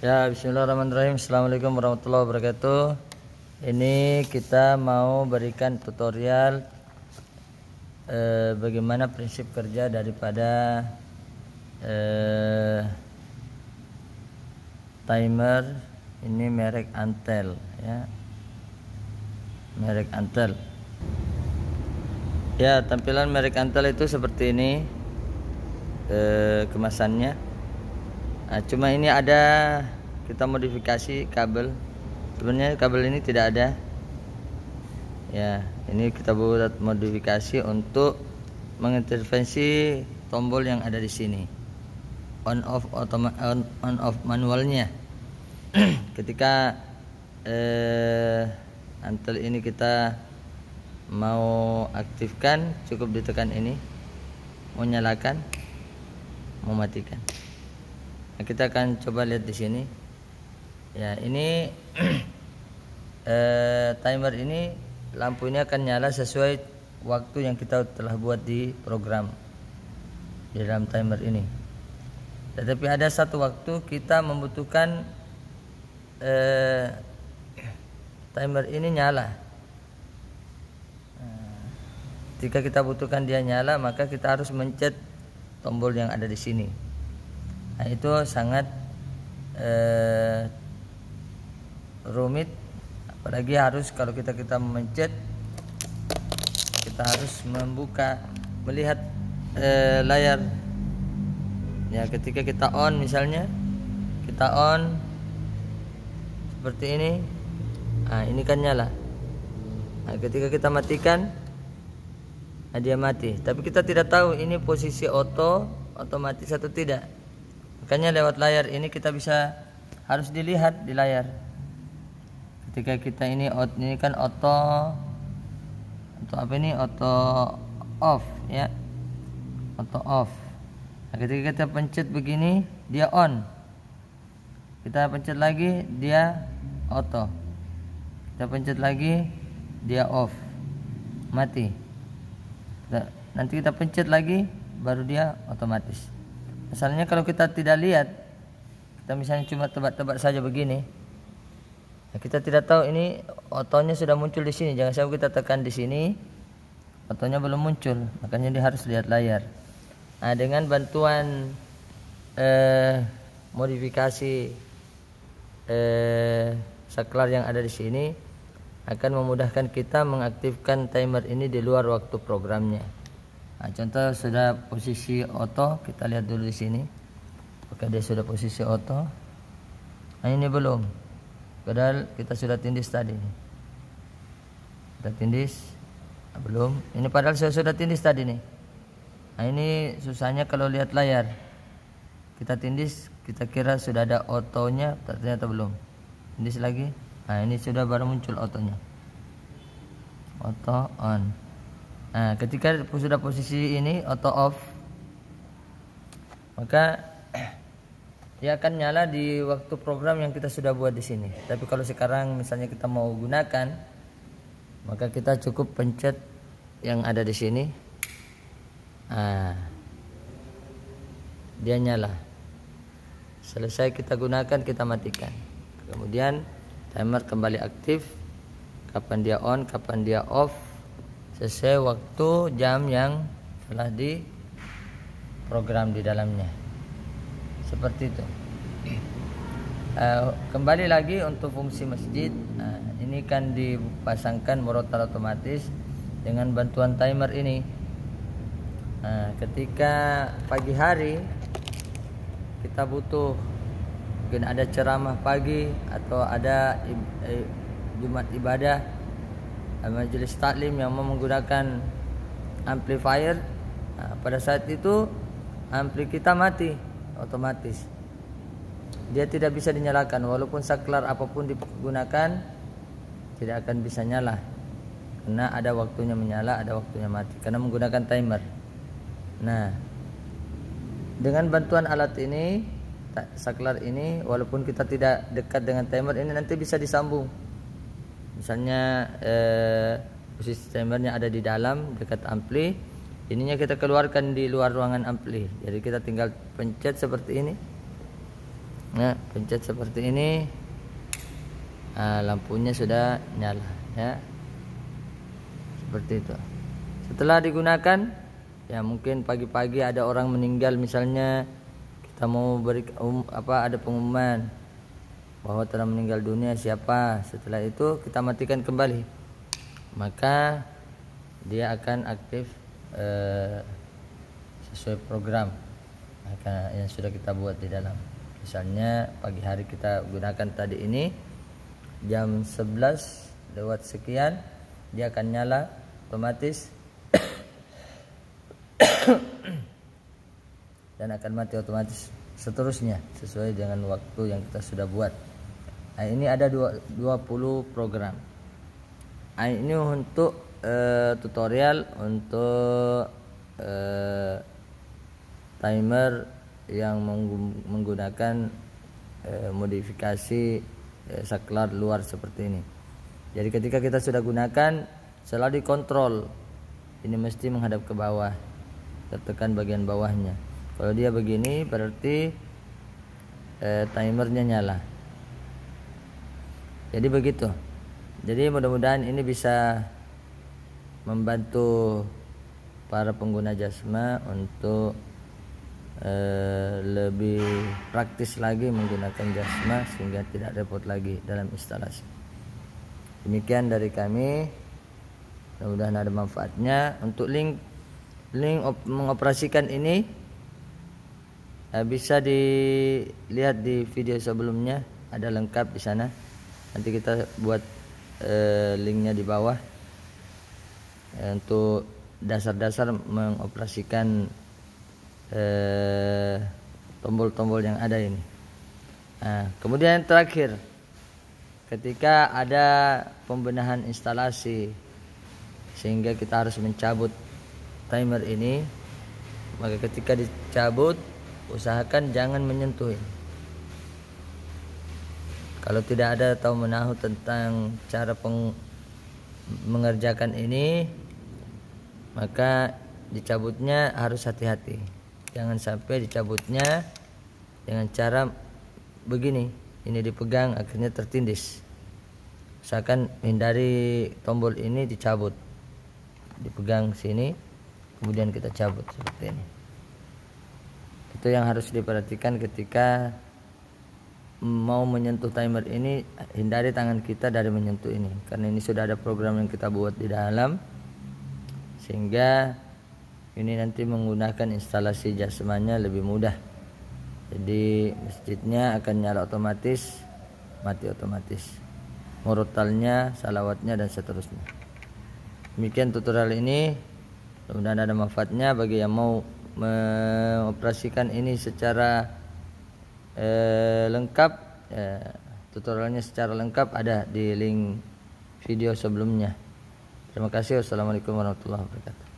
Ya, bismillahirrahmanirrahim. Assalamualaikum warahmatullahi wabarakatuh. Ini kita mau berikan tutorial bagaimana prinsip kerja daripada timer. Ini merek Antel, ya, merek Antel. Ya, tampilan merek Antel itu seperti ini kemasannya. Nah, cuma ini ada kita modifikasi kabel. Sebenarnya kabel ini tidak ada. Ya, ini kita buat modifikasi untuk mengintervensi tombol yang ada di sini. On off manualnya. Ketika Antel ini kita mau aktifkan, cukup ditekan ini. Mau nyalakan, mau matikan. Nah, kita akan coba lihat di sini. Ya, ini timer ini lampu ini akan nyala sesuai waktu yang kita telah buat di program di dalam timer ini. Tetapi ada satu waktu kita membutuhkan timer ini nyala. Jika kita butuhkan dia nyala, maka kita harus mencet tombol yang ada di sini. Nah, itu sangat rumit, apalagi harus kalau kita mencet, kita harus melihat layar. Ya, ketika kita on, misalnya kita on seperti ini, nah ini kan nyala. Nah, ketika kita matikan, nah dia mati. Tapi kita tidak tahu ini posisi otomatis atau tidak. Makanya lewat layar ini kita harus dilihat di layar. Ketika kita ini kan auto off, ya, auto off. Nah, ketika kita pencet begini dia on, kita pencet lagi dia auto, kita pencet lagi dia off, mati. Nanti kita pencet lagi baru dia otomatis. Misalnya kalau kita tidak lihat, kita misalnya cuma tebak-tebak saja begini, ya kita tidak tahu ini otonya sudah muncul di sini. Jangan sampai kita tekan di sini, otonya belum muncul. Makanya dia harus lihat layar. Nah, dengan bantuan modifikasi saklar yang ada di sini akan memudahkan kita mengaktifkan timer ini di luar waktu programnya. Nah, contoh sudah posisi auto, kita lihat dulu di sini. Apakah dia sudah posisi auto? Nah, ini belum. Padahal kita sudah tindis tadi. Kita tindis, nah, belum. Ini padahal saya sudah tindis tadi nih. Nah, ini susahnya kalau lihat layar. Kita tindis, kita kira sudah ada otonya, ternyata belum. Tindis lagi. Nah, ini sudah baru muncul otonya. Auto on. Nah, ketika sudah posisi ini auto off, maka dia akan nyala di waktu program yang kita sudah buat di sini. Tapi kalau sekarang misalnya kita mau gunakan, maka kita cukup pencet yang ada di sini. Nah, dia nyala. Selesai kita gunakan, kita matikan. Kemudian timer kembali aktif. Kapan dia on, kapan dia off, sesuai waktu jam yang telah diprogram di dalamnya. Seperti itu. Kembali lagi untuk fungsi masjid. Nah, ini kan dipasangkan murotal otomatis dengan bantuan timer ini. Nah, ketika pagi hari kita butuh, mungkin ada ceramah pagi atau ada Jumat ibadah, majelis taklim yang mau menggunakan amplifier. Nah, pada saat itu ampli kita mati otomatis. Dia tidak bisa dinyalakan walaupun saklar apapun digunakan, tidak akan bisa nyala. Karena ada waktunya menyala, ada waktunya mati karena menggunakan timer. Nah, dengan bantuan alat ini, saklar ini, walaupun kita tidak dekat dengan timer ini, nanti bisa disambung. Misalnya posisi timernya ada di dalam dekat ampli, ininya kita keluarkan di luar ruangan ampli. Jadi kita tinggal pencet seperti ini. Nah, pencet seperti ini, lampunya sudah nyala ya, seperti itu. Setelah digunakan, ya mungkin pagi-pagi ada orang meninggal misalnya, kita mau beri ada pengumuman bahwa telah meninggal dunia siapa. Setelah itu kita matikan kembali, maka dia akan aktif sesuai program yang sudah kita buat di dalam. Misalnya pagi hari kita gunakan tadi ini, jam 11 lewat sekian dia akan nyala otomatis dan akan mati otomatis seterusnya sesuai dengan waktu yang kita sudah buat. Nah, ini ada 20 program. Nah, ini untuk tutorial untuk timer yang menggunakan modifikasi saklar luar seperti ini. Jadi ketika kita sudah gunakan, selalu dikontrol. Ini mesti menghadap ke bawah, tekan bagian bawahnya. Kalau dia begini berarti timernya nyala. Jadi begitu. Jadi mudah-mudahan ini bisa membantu para pengguna Jasma untuk lebih praktis lagi menggunakan Jasma sehingga tidak repot lagi dalam instalasi. Demikian dari kami, mudah-mudahan ada manfaatnya. Untuk link mengoperasikan ini bisa dilihat di video sebelumnya, ada lengkap di sana. Nanti kita buat linknya di bawah untuk dasar-dasar mengoperasikan tombol-tombol yang ada ini. Nah, kemudian yang terakhir, ketika ada pembenahan instalasi sehingga kita harus mencabut timer ini, maka ketika dicabut usahakan jangan menyentuh ini. Kalau tidak ada tahu menahu tentang cara mengerjakan ini, maka dicabutnya harus hati-hati. Jangan sampai dicabutnya dengan cara begini, ini dipegang akhirnya tertindis. Usahakan hindari tombol ini dicabut, dipegang sini kemudian kita cabut seperti ini. Itu yang harus diperhatikan ketika mau menyentuh timer ini. Hindari tangan kita dari menyentuh ini, karena ini sudah ada program yang kita buat di dalam, sehingga ini nanti menggunakan instalasi Jasmanya lebih mudah. Jadi masjidnya akan nyala otomatis, mati otomatis, murotalnya, salawatnya dan seterusnya. Demikian tutorial ini, mudah-mudahan ada manfaatnya bagi yang mau mengoperasikan ini secara lengkap. Tutorialnya secara lengkap ada di link video sebelumnya. Terima kasih. Wassalamualaikum warahmatullahi wabarakatuh.